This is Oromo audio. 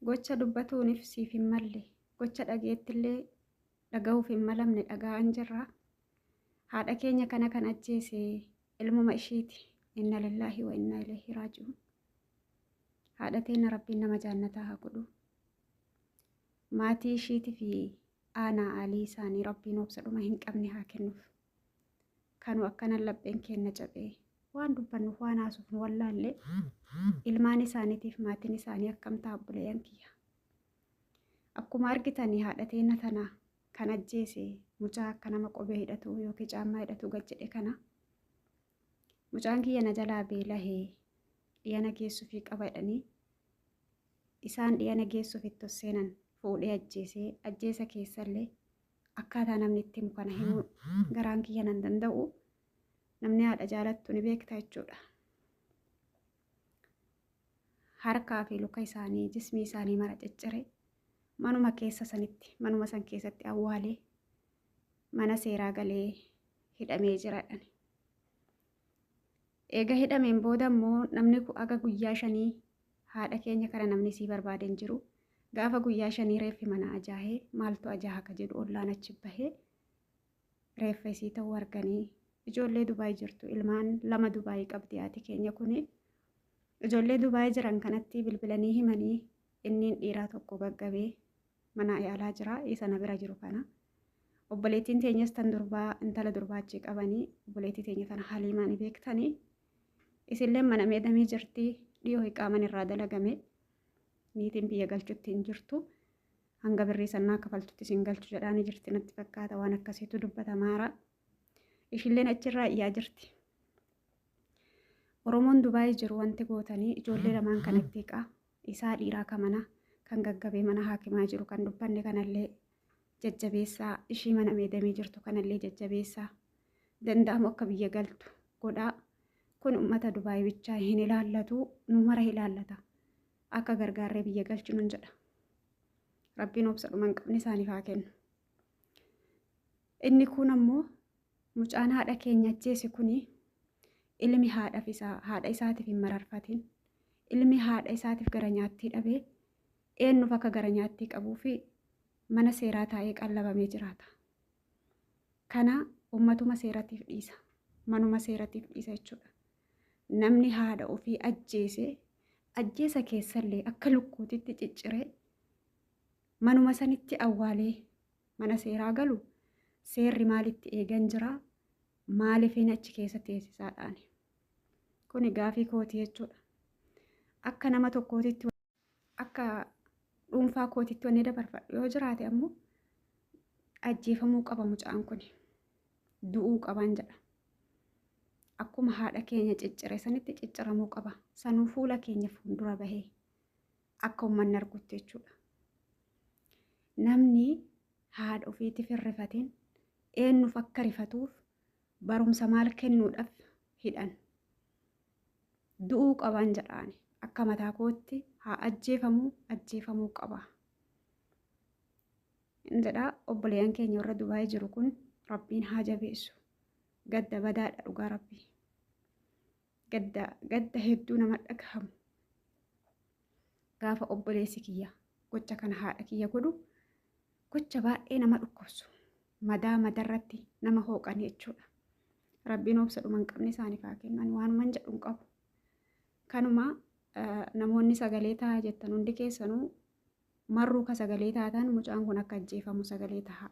Gocha dubbatuuniif siif hin malle, gocha dhageettillee dhaga'uuf hin malamne dhaga'an jirra. Haadha keenya kana kan ajjeese ilmuma ishiiti. Inna lillahi wa inna ilaihi raaji'uun. Haadha teenya rabbiin nama jaannataa haa godhu. Maatii ishiitii fi aanaa alii isaanii rabbiin obsa dhuma hin qabne haa kennuuf. Kanu akkanan lapheen keenya cabee waan dubbannuuf waan haasuuf nu wallaallee ilmaan isaaniitiif maatiin isaanii akkam ta'a obboleeyyan kiyya. Akkuma argitanii haadha teenya tana kan ajjeese mucaa akka nama qobee hidhatu yookiin caammaa hidhatu gad jedhe kana. Mucaan kiyya na jalaa beelahee dhiyana geessuufii qaba jedhanii isaan dhiyana geessuuf itti seenan fuudhee ajjeesa keessallee akkaataa namni itti himu kana himuu garaan kiyya nan danda'u. Namni haadha jaalattu ni beekta jechuudha. Harkaa fi luka isaanii jismii isaanii mara ciccire manuma san keessatti awwaalee mana seeraa galee hidhamee jiradhan. Eega hidhameen booda immoo namni aga guyyaa 5 haadha keenya kana namni sii barbaadeen jiru. Gaafa guyyaa 5 reeffi mana ajaahee maaltu ajaaha ka jedhu ollaan achi bahee reeffa isii ta'uu arganii ijoollee Dubaay jirtu. Ilmaan 2 Dubaay qabdi haati keenya kuni. Ijoollee Dubaay jiran kanatti bilbilanii himanii inni dhiiraa tokko gaggabee mana yaalaa jira. Isa na bira jiru kana. Obboleettiin teenyas tan durbaa intala durbaachi qabanii obboleettii teenya tana Haliimaa ni beektanii. Isillee mana meedamii jirti. Dhiyoo hiqaaman irraa dalagame. Niitiin biyya galchutti hin jirtu. Hanga birrii sannaa kafaltutti isin galchu jedhaanii jirti natti fakkaata. Waan akkasiitu dubbatamaara. Ishilleen achirraa iyyaa jirti. Oromoon Dubaay jiru wanti gootanii ijoollee lamaan kanatti hiqaa. Isaa dhiiraa kamana kan gaggabee mana haakimaa jiru kan dubbanne kanallee jajjabeessaa. Ishii mana meedamii jirtu kanallee jajjabeessaa. Danda'amu akka biyya galtu godhaa. Kun uummata Dubaay bichaa hin ilaallatu, nu mara ilaallata. Akka gargaarree biyya galchu nun jedha. Rabbiin obsa dhuma hin qabne isaaniif haa kennu. Inni kun ammoo mucaan haadha keenya ajjeese kuni ilmi haadha isaatiif hin mararfatin. Ilmi haadha isaatiif gara nyaattii dhabee eenyuuf akka gara nyaattii qabuu fi mana seeraa taa'ee qallabamee jiraata. Kana uummatuma seeratiif dhiisa. Manuma seeratiif dhiisa jechuudha. Namni haadha ofii ajjeesa keessallee akka lukkuutitti cicciree manuma sanitti awwaalee mana seeraa galu seerri maalitti eegan jira? Maaliifin achi keessa teessisaadhaani? Kuni gaafii kootii jechuudha. Akka nama tokkootitti akka dhuunfaa kootitti wanni dabarfadhu yoo jiraate ammoo ajjeefamuu qaba mucaan kun. Du'uu qaban jedha. Akkuma haadha keenya ciccire sanitti cicciramuu qaba. Sanuu fuula keenya fuuldura bahee akka uummanni argutti jechuudha. Namni haadha ofiitiif hin rifatin eenyuuf akka rifatuuf barumsa maal kennuudhaaf hidhan. Du'uu qaban jedhaani. Akka mataa kootti haa ajjeefamuu qaba. Jedhaa obboleeyyan keenya warra Dubaay jiru kun rabbiin haa jabeessu. Gadda badaadha dhugaa rabbii. Gadda hedduu nama dhagahamu. Gaafa obboleessi kiyya gocha kana haadha kiyya godhu gocha baay'ee nama dhukkubsu. Madarratti nama hooqan jechuudha. Rabbiin obsa dhuma hin qabne isaaniif haa kennu. Waanuman jedhu hin qabu. Kanuma namoonni sagalee taa'aa jettan hundi keessanuu marruu ka sagalee taatan mucaan kun akka ajjeefamu sagalee ta'a.